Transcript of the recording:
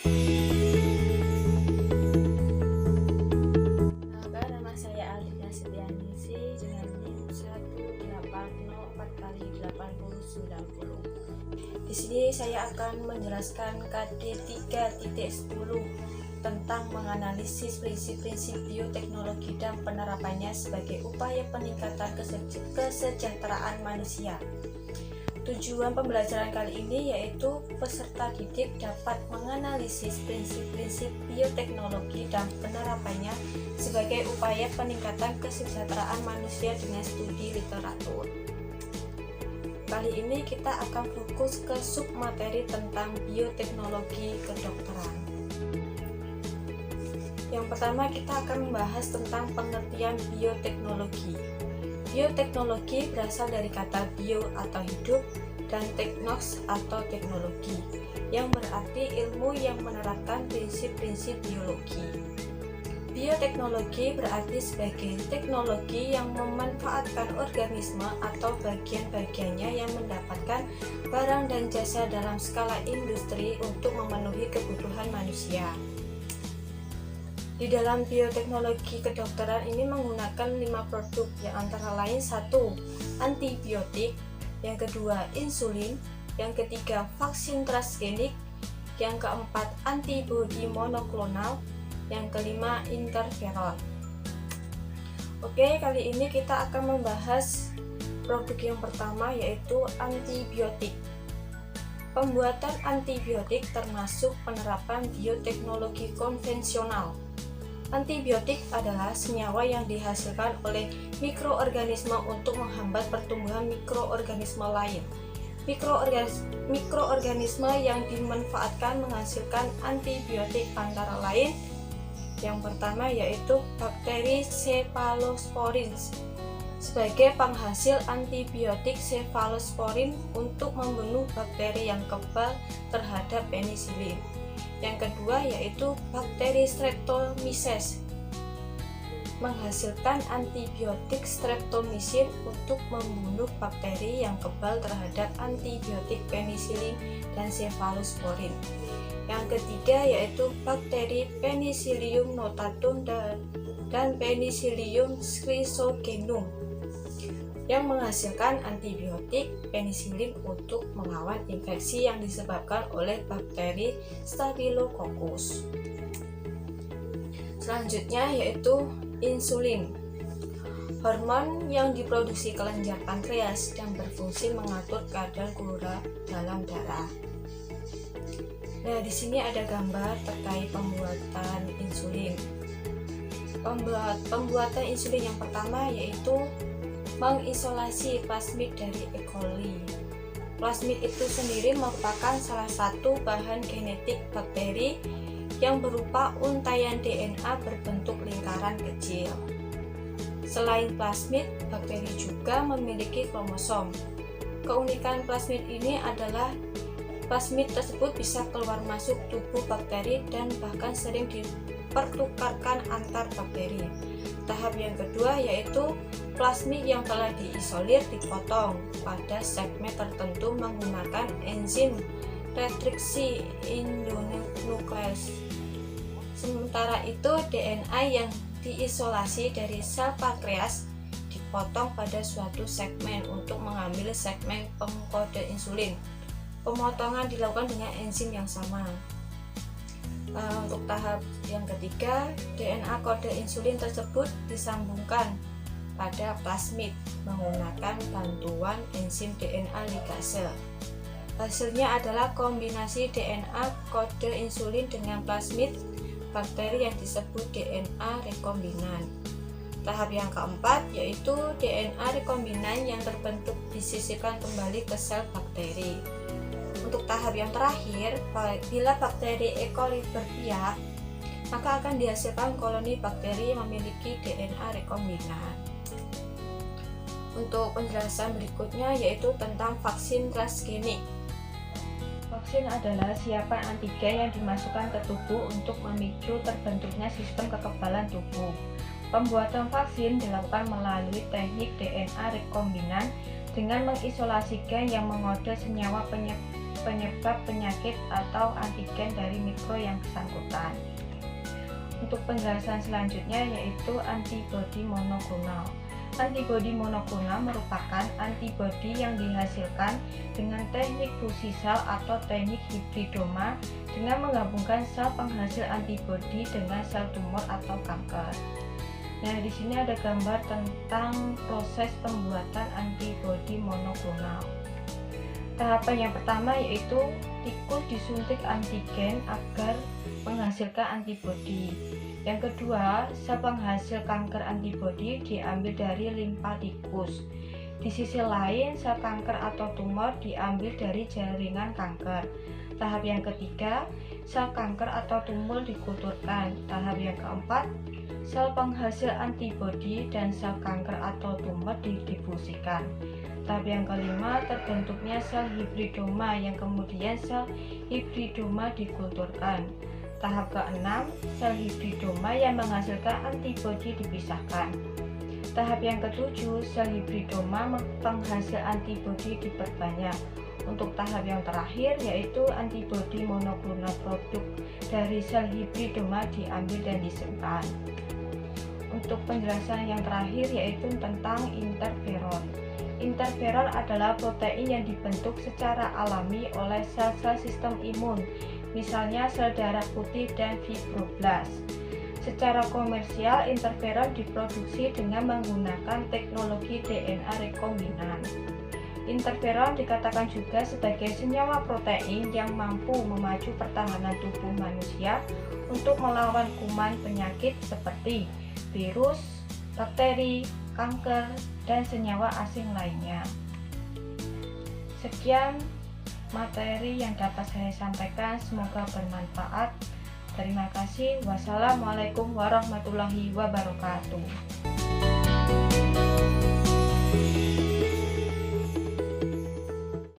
Nama saya Alifia Setianingsih dengan NIM 18040/8090. Di sini saya akan menjelaskan KD 3.10 tentang menganalisis prinsip-prinsip bioteknologi dan penerapannya sebagai upaya peningkatan kesejahteraan manusia. Tujuan pembelajaran kali ini yaitu peserta didik dapat menganalisis prinsip-prinsip bioteknologi dan penerapannya sebagai upaya peningkatan kesejahteraan manusia dengan studi literatur. Kali ini kita akan fokus ke submateri tentang bioteknologi kedokteran. Yang pertama kita akan membahas tentang pengertian bioteknologi. Bioteknologi berasal dari kata bio atau hidup dan teknos atau teknologi, yang berarti ilmu yang menerapkan prinsip-prinsip biologi. Bioteknologi berarti sebagai teknologi yang memanfaatkan organisme atau bagian-bagiannya yang mendapatkan barang dan jasa dalam skala industri untuk memenuhi kebutuhan manusia. Di dalam bioteknologi kedokteran ini menggunakan 5 produk, yang antara lain 1. Antibiotik, yang kedua insulin, yang ketiga vaksin transgenik, yang keempat antibodi monoklonal, yang kelima interferon. Oke, kali ini kita akan membahas produk yang pertama yaitu antibiotik. Pembuatan antibiotik termasuk penerapan bioteknologi konvensional. Antibiotik adalah senyawa yang dihasilkan oleh mikroorganisme untuk menghambat pertumbuhan mikroorganisme lain. Mikroorganisme yang dimanfaatkan menghasilkan antibiotik antara lain yang pertama yaitu bakteri Cephalosporin. Sebagai penghasil antibiotik cephalosporin untuk membunuh bakteri yang kebal terhadap penisilin. Yang kedua yaitu bakteri Streptomyces, menghasilkan antibiotik streptomycin untuk membunuh bakteri yang kebal terhadap antibiotik penisilin dan cephalosporin. Yang ketiga yaitu bakteri Penicillium notatum dan Penicillium schizogenum, yang menghasilkan antibiotik penisilin untuk melawan infeksi yang disebabkan oleh bakteri Staphylococcus. Selanjutnya yaitu insulin, hormon yang diproduksi kelenjar pankreas dan berfungsi mengatur kadar gula dalam darah. Nah, di sini ada gambar terkait pembuatan insulin. Pembuatan insulin yang pertama yaitu mengisolasi plasmid dari E. coli. Plasmid itu sendiri merupakan salah satu bahan genetik bakteri yang berupa untaian DNA berbentuk lingkaran kecil. Selain plasmid, bakteri juga memiliki kromosom. Keunikan plasmid ini adalah plasmid tersebut bisa keluar masuk tubuh bakteri dan bahkan sering dipertukarkan antar bakteri. Tahap yang kedua yaitu plasmid yang telah diisolir dipotong pada segmen tertentu menggunakan enzim retriksi endonuklease. Sementara itu DNA yang diisolasi dari sel pankreas dipotong pada suatu segmen untuk mengambil segmen pengkode insulin. Pemotongan dilakukan dengan enzim yang sama. Untuk tahap yang ketiga, DNA kode insulin tersebut disambungkan pada plasmid menggunakan bantuan enzim DNA ligase. Hasilnya adalah kombinasi DNA kode insulin dengan plasmid bakteri yang disebut DNA rekombinan. Tahap yang keempat yaitu DNA rekombinan yang terbentuk disisipkan kembali ke sel bakteri. Untuk tahap yang terakhir, bila bakteri E. coli berpihak, maka akan dihasilkan koloni bakteri yang memiliki DNA rekombinan. Untuk penjelasan berikutnya yaitu tentang vaksin transgenik. Vaksin adalah siapan antigen yang dimasukkan ke tubuh untuk memicu terbentuknya sistem kekebalan tubuh. Pembuatan vaksin dilakukan melalui teknik DNA rekombinan dengan mengisolasi gen yang mengode senyawa penyebab penyakit atau antigen dari mikro yang bersangkutan. Untuk penjelasan selanjutnya yaitu antibodi monoklonal. Antibodi monoklonal merupakan antibodi yang dihasilkan dengan teknik fusi sel atau teknik hibridoma dengan menggabungkan sel penghasil antibodi dengan sel tumor atau kanker. Nah, di sini ada gambar tentang proses pembuatan antibodi monoklonal. Tahapan yang pertama yaitu tikus disuntik antigen agar menghasilkan antibodi. Yang kedua, sel penghasil kanker antibodi diambil dari limpa tikus. Di sisi lain, sel kanker atau tumor diambil dari jaringan kanker. Tahap yang ketiga, sel kanker atau tumor dikulturkan. Tahap yang keempat, sel penghasil antibodi dan sel kanker atau tumor didifusikan. Tahap yang kelima, terbentuknya sel hibridoma yang kemudian sel hibridoma dikulturkan. Tahap keenam, sel hibridoma yang menghasilkan antibodi dipisahkan. Tahap yang ketujuh, sel hibridoma penghasil antibodi diperbanyak. Untuk tahap yang terakhir yaitu antibodi monoklonal produk dari sel hibridoma diambil dan disimpan. Untuk penjelasan yang terakhir yaitu tentang interferon. Interferon adalah protein yang dibentuk secara alami oleh sel-sel sistem imun, misalnya sel darah putih dan fibroblast. Secara komersial, interferon diproduksi dengan menggunakan teknologi DNA rekombinan. Interferon dikatakan juga sebagai senyawa protein yang mampu memacu pertahanan tubuh manusia untuk melawan kuman penyakit seperti virus, bakteri, kanker, dan senyawa asing lainnya. Sekian materi yang dapat saya sampaikan, semoga bermanfaat. Terima kasih. Wassalamualaikum warahmatullahi wabarakatuh.